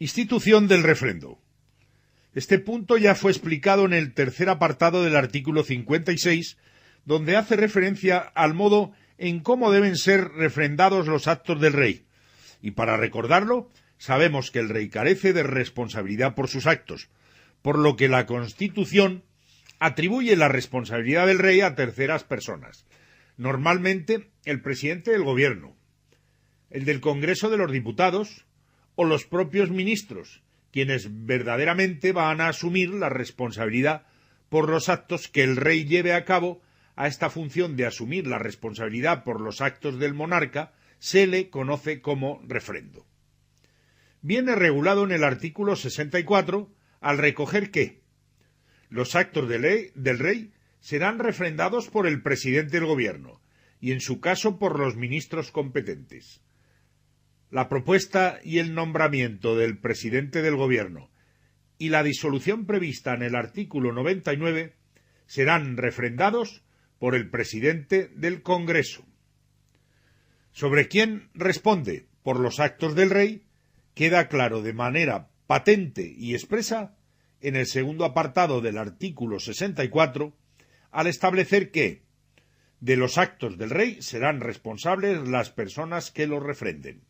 Institución del refrendo. Este punto ya fue explicado en el tercer apartado del artículo 56, donde hace referencia al modo en cómo deben ser refrendados los actos del rey. Y para recordarlo, sabemos que el rey carece de responsabilidad por sus actos, por lo que la Constitución atribuye la responsabilidad del rey a terceras personas, normalmente el presidente del gobierno, el del Congreso de los Diputados o los propios ministros, quienes verdaderamente van a asumir la responsabilidad por los actos que el rey lleve a cabo. A esta función de asumir la responsabilidad por los actos del monarca se le conoce como refrendo. Viene regulado en el artículo 64 al recoger que los actos del rey serán refrendados por el presidente del gobierno y, en su caso, por los ministros competentes. La propuesta y el nombramiento del presidente del gobierno y la disolución prevista en el artículo 99 serán refrendados por el presidente del Congreso. Sobre quién responde por los actos del rey queda claro de manera patente y expresa en el segundo apartado del artículo 64 al establecer que de los actos del rey serán responsables las personas que los refrenden.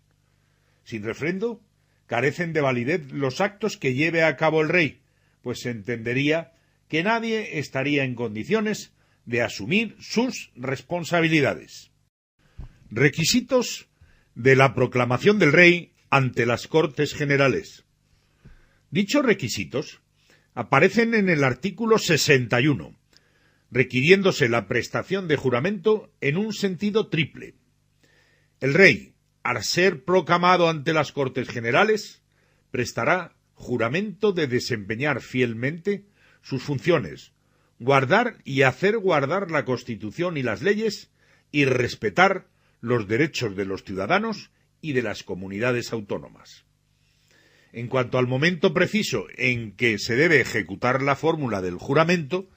Sin refrendo, carecen de validez los actos que lleve a cabo el rey, pues se entendería que nadie estaría en condiciones de asumir sus responsabilidades. Requisitos de la proclamación del rey ante las Cortes Generales. Dichos requisitos aparecen en el artículo 61, requiriéndose la prestación de juramento en un sentido triple. El rey, al ser proclamado ante las Cortes Generales, prestará juramento de desempeñar fielmente sus funciones, guardar y hacer guardar la Constitución y las leyes, y respetar los derechos de los ciudadanos y de las comunidades autónomas. En cuanto al momento preciso en que se debe ejecutar la fórmula del juramento,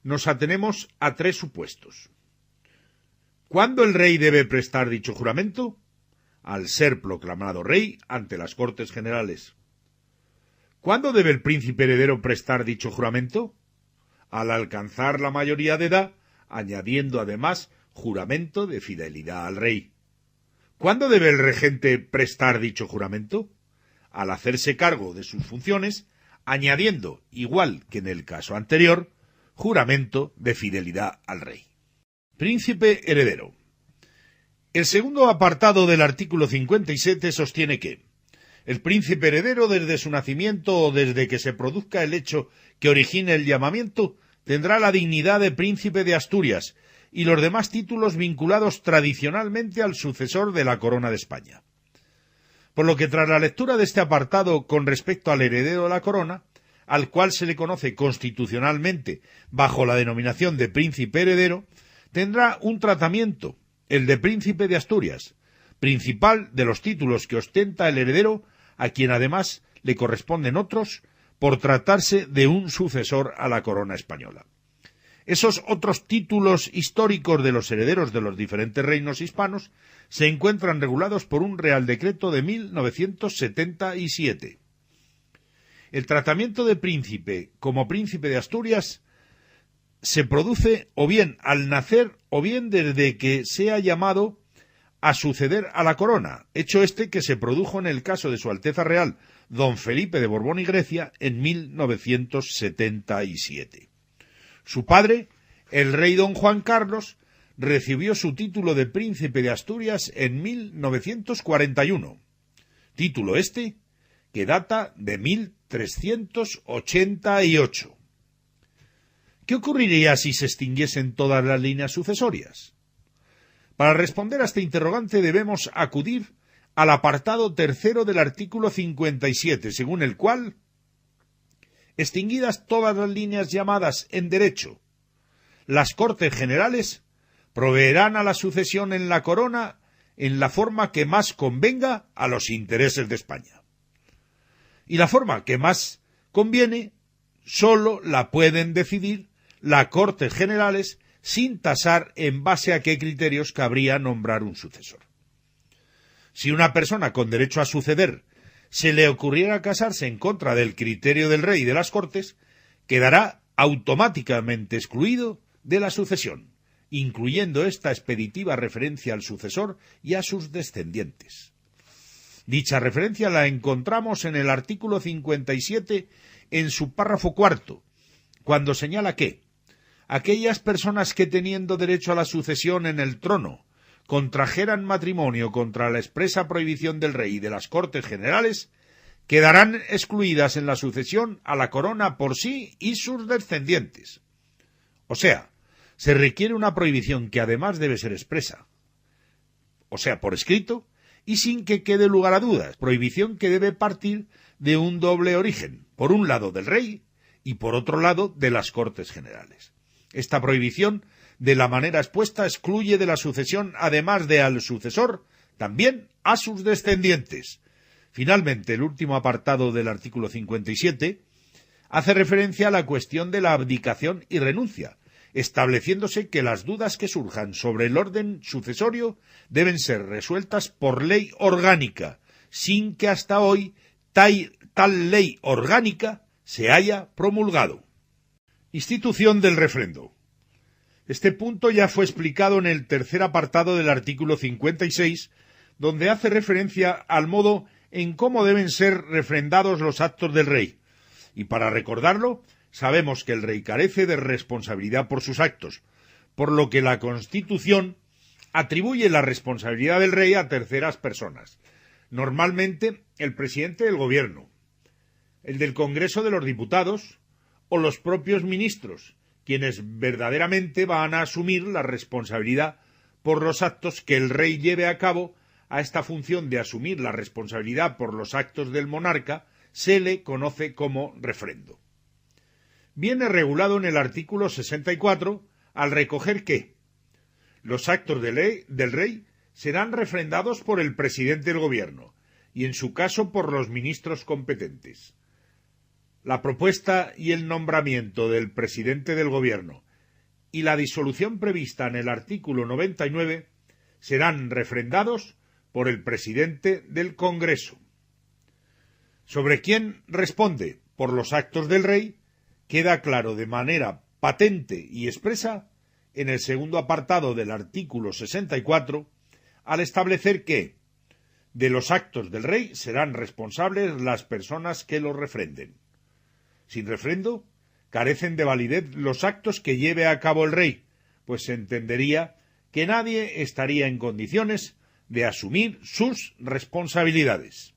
nos atenemos a tres supuestos. ¿Cuándo el rey debe prestar dicho juramento? Al ser proclamado rey ante las Cortes Generales. ¿Cuándo debe el príncipe heredero prestar dicho juramento? Al alcanzar la mayoría de edad, añadiendo además juramento de fidelidad al rey. ¿Cuándo debe el regente prestar dicho juramento? Al hacerse cargo de sus funciones, añadiendo, igual que en el caso anterior, juramento de fidelidad al rey. Príncipe heredero. El segundo apartado del artículo 57 sostiene que el príncipe heredero, desde su nacimiento o desde que se produzca el hecho que origine el llamamiento, tendrá la dignidad de príncipe de Asturias y los demás títulos vinculados tradicionalmente al sucesor de la corona de España. Por lo que, tras la lectura de este apartado con respecto al heredero de la corona, al cual se le conoce constitucionalmente bajo la denominación de príncipe heredero, tendrá un tratamiento, el de príncipe de Asturias, principal de los títulos que ostenta el heredero, a quien además le corresponden otros, por tratarse de un sucesor a la corona española. Esos otros títulos históricos de los herederos de los diferentes reinos hispanos se encuentran regulados por un Real Decreto de 1977. El tratamiento de príncipe como príncipe de Asturias se produce o bien al nacer o bien desde que sea llamado a suceder a la corona, hecho este que se produjo en el caso de Su Alteza Real, don Felipe de Borbón y Grecia, en 1977. Su padre, el rey don Juan Carlos, recibió su título de príncipe de Asturias en 1941, título este que data de 1388. ¿Qué ocurriría si se extinguiesen todas las líneas sucesorias? Para responder a este interrogante debemos acudir al apartado tercero del artículo 57, según el cual, extinguidas todas las líneas llamadas en derecho, las Cortes Generales proveerán a la sucesión en la corona en la forma que más convenga a los intereses de España. Y la forma que más conviene sólo la pueden decidir las Cortes Generales sin tasar en base a qué criterios cabría nombrar un sucesor. Si una persona con derecho a suceder se le ocurriera casarse en contra del criterio del rey y de las Cortes, quedará automáticamente excluido de la sucesión, incluyendo esta expeditiva referencia al sucesor y a sus descendientes. Dicha referencia la encontramos en el artículo 57 en su párrafo cuarto, cuando señala que aquellas personas que teniendo derecho a la sucesión en el trono contrajeran matrimonio contra la expresa prohibición del rey y de las Cortes Generales, quedarán excluidas en la sucesión a la corona por sí y sus descendientes. O sea, se requiere una prohibición que además debe ser expresa, o sea, por escrito, y sin que quede lugar a dudas, prohibición que debe partir de un doble origen, por un lado del rey y por otro lado de las Cortes Generales. Esta prohibición, de la manera expuesta, excluye de la sucesión, además de al sucesor, también a sus descendientes. Finalmente, el último apartado del artículo 57 hace referencia a la cuestión de la abdicación y renuncia, estableciéndose que las dudas que surjan sobre el orden sucesorio deben ser resueltas por ley orgánica, sin que hasta hoy tal ley orgánica se haya promulgado. Institución del refrendo. Este punto ya fue explicado en el tercer apartado del artículo 56, donde hace referencia al modo en cómo deben ser refrendados los actos del rey. Y para recordarlo, sabemos que el rey carece de responsabilidad por sus actos, por lo que la Constitución atribuye la responsabilidad del rey a terceras personas, normalmente el presidente del Gobierno, el del Congreso de los Diputados o los propios ministros, quienes verdaderamente van a asumir la responsabilidad por los actos que el rey lleve a cabo. A esta función de asumir la responsabilidad por los actos del monarca se le conoce como refrendo. Viene regulado en el artículo 64 al recoger que los actos del rey serán refrendados por el presidente del gobierno y, en su caso, por los ministros competentes. La propuesta y el nombramiento del presidente del gobierno y la disolución prevista en el artículo 99 serán refrendados por el presidente del Congreso. Sobre quién responde por los actos del rey queda claro de manera patente y expresa en el segundo apartado del artículo 64, al establecer que de los actos del rey serán responsables las personas que los refrenden. Sin refrendo, carecen de validez los actos que lleve a cabo el rey, pues se entendería que nadie estaría en condiciones de asumir sus responsabilidades.